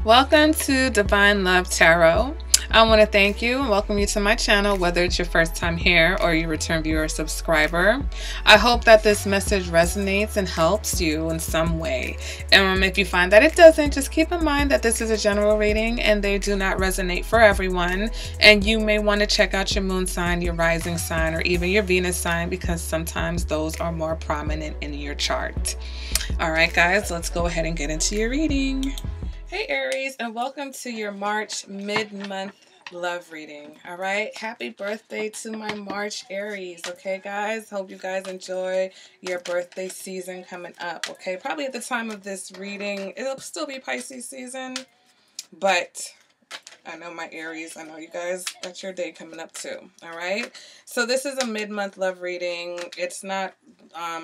Welcome to Divine Love Tarot. I want to thank you and welcome you to my channel, whether it's your first time here or you return viewer or subscriber. I hope that this message resonates and helps you in some way. If you find that it doesn't, just keep in mind that this is a general reading and they do not resonate for everyone. And you may want to check out your moon sign, your rising sign, or even your Venus sign, because sometimes those are more prominent in your chart. All right, guys, let's go ahead and get into your reading. Hey Aries, and welcome to your March mid-month love reading. All right, happy birthday to my March Aries. Okay, guys, hope you guys enjoy your birthday season coming up. Okay, probably at the time of this reading, it'll still be Pisces season, but I know my Aries, I know you guys got your day coming up too. All right, so this is a mid-month love reading. It's not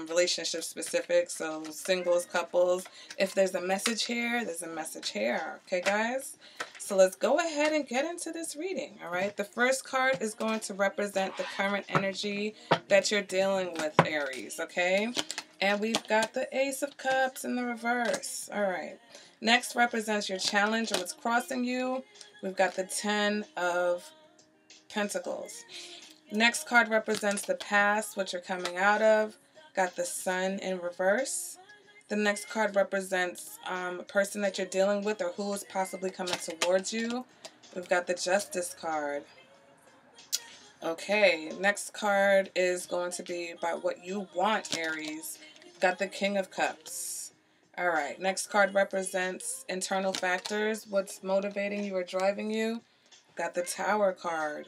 relationship specific, so singles, couples. If there's a message here, there's a message here. Okay, guys, so let's go ahead and get into this reading. All right, the first card is going to represent the current energy that you're dealing with, Aries. Okay, and we've got the Ace of Cups in the reverse. All right, next represents your challenge or what's crossing you. We've got the 10 of Pentacles. Next card represents the past, what you're coming out of. Got the Sun in reverse. The next card represents a person that you're dealing with or who is possibly coming towards you. We've got the Justice card. Okay, next card is going to be about what you want, Aries. Got the King of Cups. All right, next card represents internal factors, what's motivating you or driving you. Got the Tower card.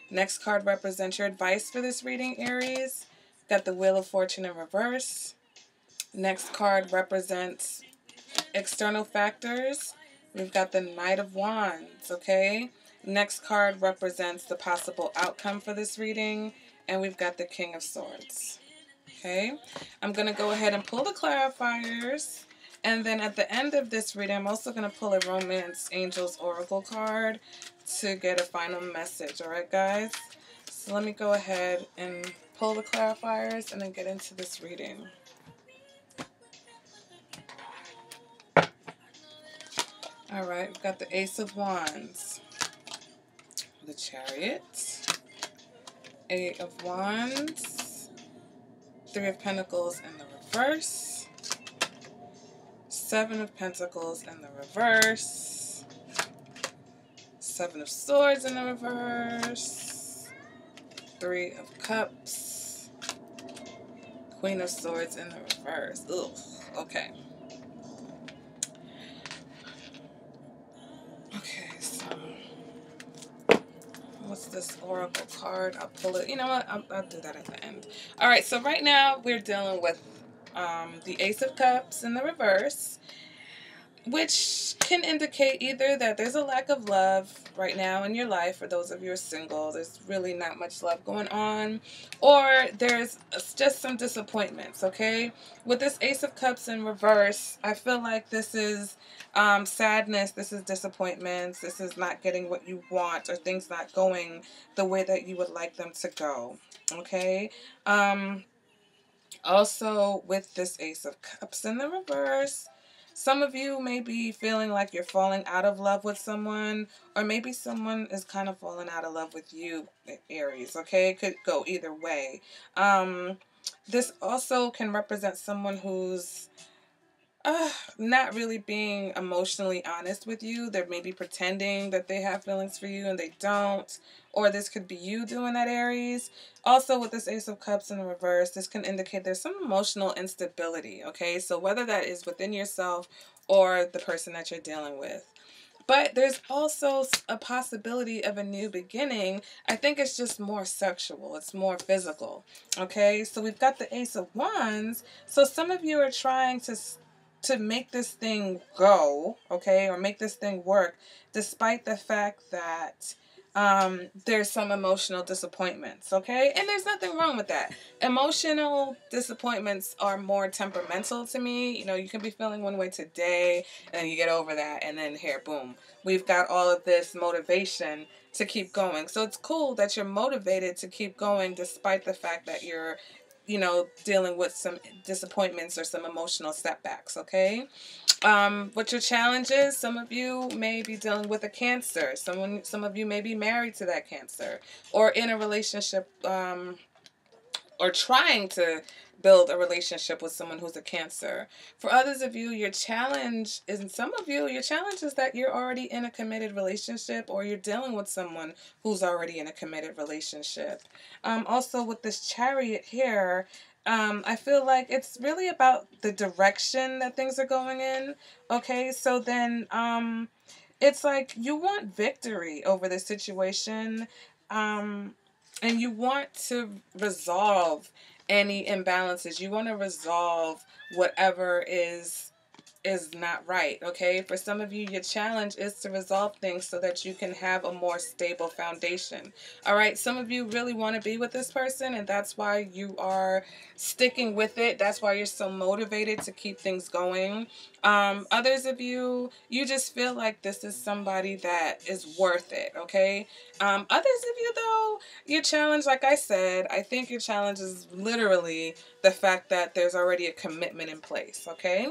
Next card represents your advice for this reading, Aries. Got the Wheel of Fortune in reverse. Next card represents external factors. We've got the Knight of Wands, okay? Next card represents the possible outcome for this reading. And we've got the King of Swords. Okay, I'm going to go ahead and pull the clarifiers. And then at the end of this reading, I'm also going to pull a Romance Angels Oracle card to get a final message. All right, guys? So let me go ahead and pull the clarifiers and then get into this reading. All right, we've got the Ace of Wands, the Chariot, Eight of Wands, Three of Pentacles in the reverse, Seven of Pentacles in the reverse, Seven of Swords in the reverse, Three of Cups, Queen of Swords in the reverse. Ugh, okay. Okay, so what's this oracle card? I'll pull it. You know what? I'll do that at the end. All right, so right now we're dealing with the Ace of Cups in the reverse, which can indicate either that there's a lack of love right now in your life. For those of you who are single, there's really not much love going on, or there's just some disappointments, okay? With this Ace of Cups in reverse, I feel like this is sadness, this is disappointments, this is not getting what you want, or things not going the way that you would like them to go, okay? Also, with this Ace of Cups in the reverse, some of you may be feeling like you're falling out of love with someone, or maybe someone is kind of falling out of love with you, Aries, okay? It could go either way. This also can represent someone who's not really being emotionally honest with you. They're maybe pretending that they have feelings for you and they don't. Or this could be you doing that, Aries. Also, with this Ace of Cups in the reverse, this can indicate there's some emotional instability, okay? So whether that is within yourself or the person that you're dealing with. But there's also a possibility of a new beginning. I think it's just more sexual. It's more physical, okay? So we've got the Ace of Wands. So some of you are trying to make this thing go, okay, or make this thing work, despite the fact that there's some emotional disappointments, okay? And there's nothing wrong with that. Emotional disappointments are more temperamental to me. You know, you can be feeling one way today, and then you get over that, and then here, boom, we've got all of this motivation to keep going. So it's cool that you're motivated to keep going despite the fact that you're, you know, dealing with some disappointments or some emotional setbacks, okay? What your challenge is, some of you may be dealing with a Cancer. Some of you may be married to that Cancer, or in a relationship, or trying to build a relationship with someone who's a Cancer. For others of you, your challenge is, and some of you, your challenge is that you're already in a committed relationship, or you're dealing with someone who's already in a committed relationship. Also, with this Chariot here, I feel like it's really about the direction that things are going in. Okay, so then it's like you want victory over the situation. And you want to resolve any imbalances. You want to resolve whatever is not right, okay? For some of you, your challenge is to resolve things so that you can have a more stable foundation. All right, some of you really want to be with this person, and that's why you are sticking with it. That's why you're so motivated to keep things going. Others of you, you just feel like this is somebody that is worth it, okay? Others of you, though, your challenge, like I said, I think your challenge is literally the fact that there's already a commitment in place, okay?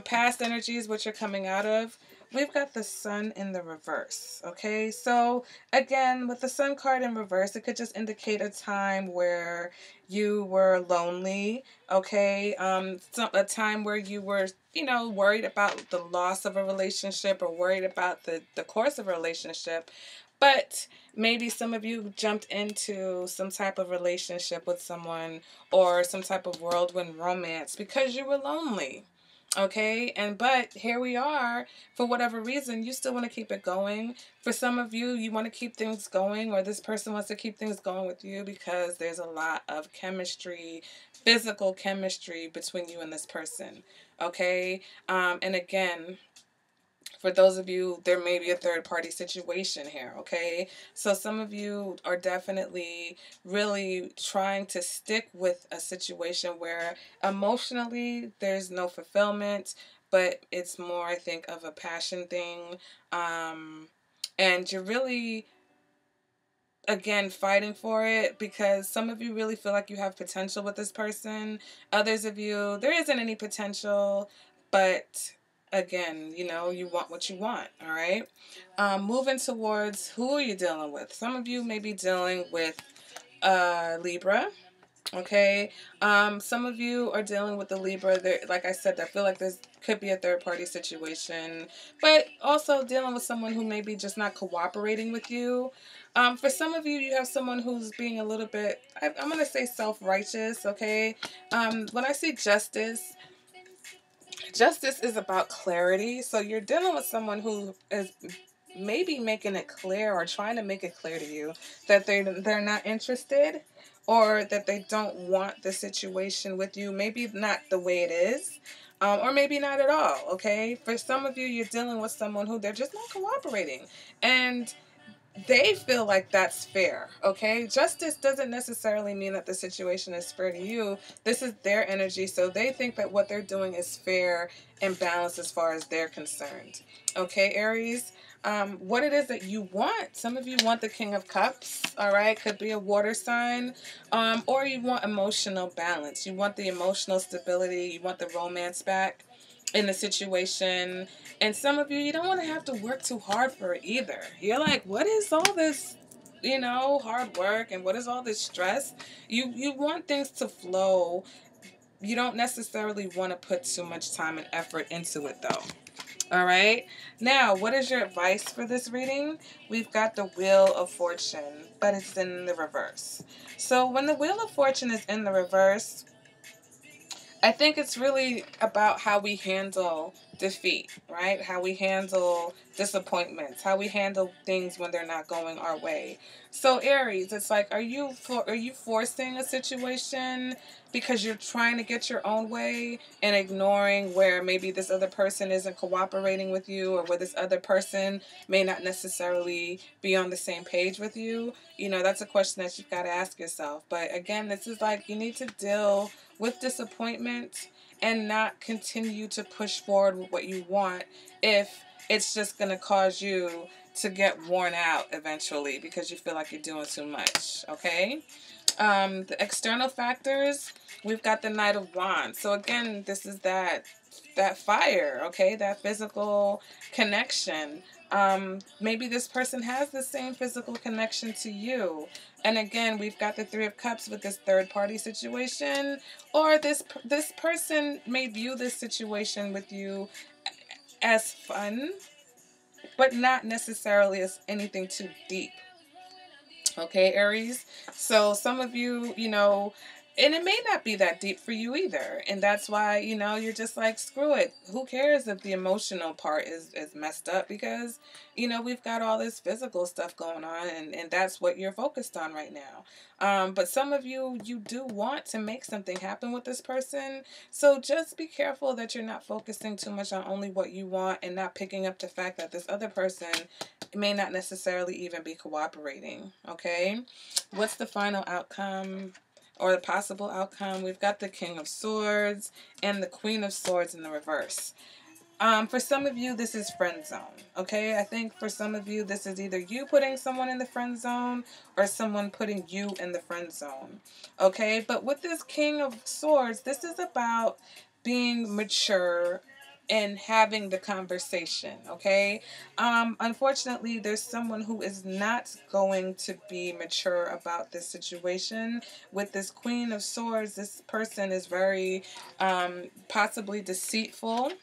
Past energies, which are coming out of, we've got the Sun in the reverse. Okay, so again, with the Sun card in reverse, it could just indicate a time where you were lonely. Okay, a time where you were, worried about the loss of a relationship, or worried about the course of a relationship. But maybe some of you jumped into some type of relationship with someone, or some type of whirlwind romance because you were lonely. Okay, but here we are. For whatever reason, you still want to keep it going. For some of you, you want to keep things going, or this person wants to keep things going with you because there's a lot of chemistry, physical chemistry between you and this person. Okay, and again, for those of you, there may be a third party situation here, okay? So some of you are definitely really trying to stick with a situation where emotionally there's no fulfillment, but it's more, I think, of a passion thing. And you're really, again, fighting for it because some of you really feel like you have potential with this person. Others of you, there isn't any potential, but again, you want what you want. All right. Moving towards who are you dealing with? Some of you may be dealing with Libra. Okay. Some of you are dealing with the Libra. There, like I said, I feel like this could be a third party situation, but also dealing with someone who may be just not cooperating with you. For some of you, you have someone who's being a little bit, I'm going to say self-righteous. Okay. When I see justice, justice is about clarity. So you're dealing with someone who is maybe making it clear, or trying to make it clear to you, that they're not interested, or that they don't want the situation with you. Maybe not the way it is, or maybe not at all. Okay, for some of you, you're dealing with someone who they're just not cooperating, and they feel like that's fair. Okay, justice doesn't necessarily mean that the situation is fair to you. This is their energy, so they think that what they're doing is fair and balanced as far as they're concerned. Okay, Aries, what it is that you want. Some of you want the King of Cups. All right, could be a water sign, or you want emotional balance. You want the emotional stability. You want the romance back in the situation. And some of you, you don't want to have to work too hard for it either. You're like, what is all this, hard work, and what is all this stress? You want things to flow. You don't necessarily want to put too much time and effort into it, though. All right. Now, what is your advice for this reading? We've got the Wheel of Fortune, but it's in the reverse. So when the Wheel of Fortune is in the reverse, I think it's really about how we handle defeat, right? How we handle disappointments, how we handle things when they're not going our way. So Aries, it's like, are you forcing a situation because you're trying to get your own way, and ignoring where maybe this other person isn't cooperating with you, or where this other person may not necessarily be on the same page with you? That's a question that you've got to ask yourself. But again, this is like, you need to deal with disappointment and not continue to push forward with what you want if it's just going to cause you to get worn out eventually because you feel like you're doing too much, okay? The external factors, we've got the Knight of Wands. So again, this is that fire, okay? That physical connection. Maybe this person has the same physical connection to you. And again, we've got the Three of Cups with this third party situation, or this person may view this situation with you as fun, but not necessarily as anything too deep. Okay, Aries. So some of you, and it may not be that deep for you either. And that's why, you're just like, screw it. Who cares if the emotional part is messed up? Because, we've got all this physical stuff going on, and that's what you're focused on right now. But some of you, you do want to make something happen with this person. So just be careful that you're not focusing too much on only what you want and not picking up the fact that this other person may not necessarily even be cooperating, okay? What's the final outcome or the possible outcome? We've got the King of Swords and the Queen of Swords in the reverse. For some of you, this is friend zone, okay? I think for some of you, this is either you putting someone in the friend zone or someone putting you in the friend zone, okay? But with this King of Swords, this is about being mature and having the conversation, okay? Unfortunately, there's someone who is not going to be mature about this situation. With this Queen of Swords, this person is very possibly deceitful.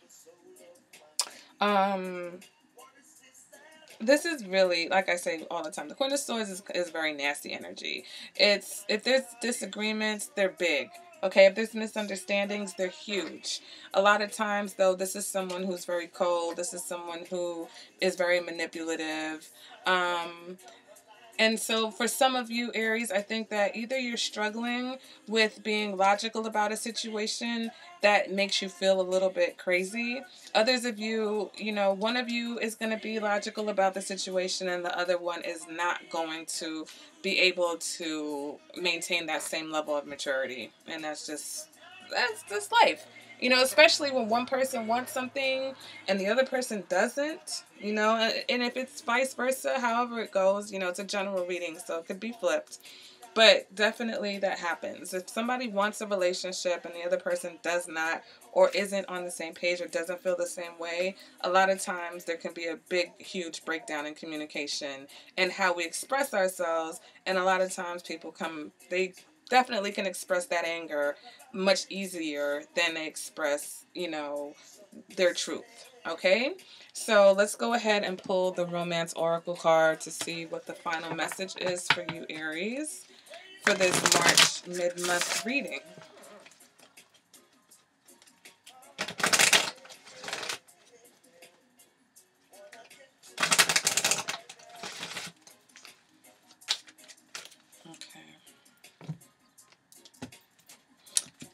This is really, like I say all the time, the Queen of Swords is very nasty energy. If there's disagreements, they're big. Okay, if there's misunderstandings, they're huge. A lot of times, though, this is someone who's very cold. This is someone who is very manipulative. And so for some of you, Aries, I think that either you're struggling with being logical about a situation that makes you feel a little bit crazy. Others of you, one of you is going to be logical about the situation and the other one is not going to be able to maintain that same level of maturity. And that's just life. Especially when one person wants something and the other person doesn't, and if it's vice versa, however it goes, it's a general reading, so it could be flipped. But definitely that happens. If somebody wants a relationship and the other person does not or isn't on the same page or doesn't feel the same way, a lot of times there can be a big, huge breakdown in communication and how we express ourselves. And a lot of times they definitely can express that anger much easier than they express, their truth. Okay? So let's go ahead and pull the Romance Oracle card to see what the final message is for you, Aries, for this March mid-month reading. Okay.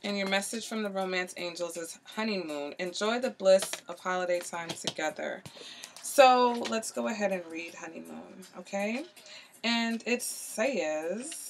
And your message from the Romance Angels is honeymoon. Enjoy the bliss of holiday time together. So let's go ahead and read honeymoon, okay? And it says,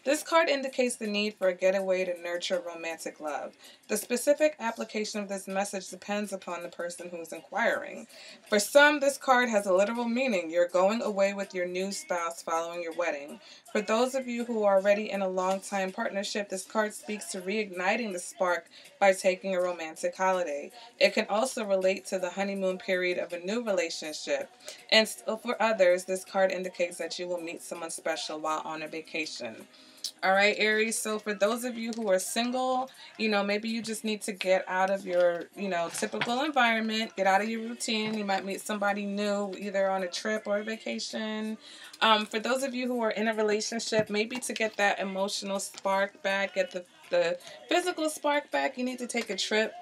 this card indicates the need for a getaway to nurture romantic love. The specific application of this message depends upon the person who is inquiring. For some, this card has a literal meaning. You're going away with your new spouse following your wedding. For those of you who are already in a long-time partnership, this card speaks to reigniting the spark by taking a romantic holiday. It can also relate to the honeymoon period of a new relationship. And still for others, this card indicates that you will meet someone special while on a vacation. All right, Aries. So for those of you who are single, maybe you just need to get out of your, typical environment, get out of your routine. You might meet somebody new, either on a trip or a vacation. For those of you who are in a relationship, maybe to get that emotional spark back, get the physical spark back, you need to take a trip,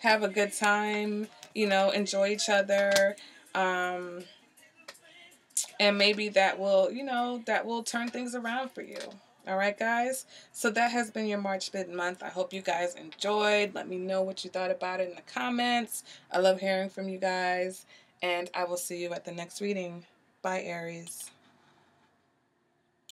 have a good time, enjoy each other. And maybe that will turn things around for you. All right, guys. So that has been your March mid-month. I hope you guys enjoyed. Let me know what you thought about it in the comments. I love hearing from you guys. And I will see you at the next reading. Bye, Aries.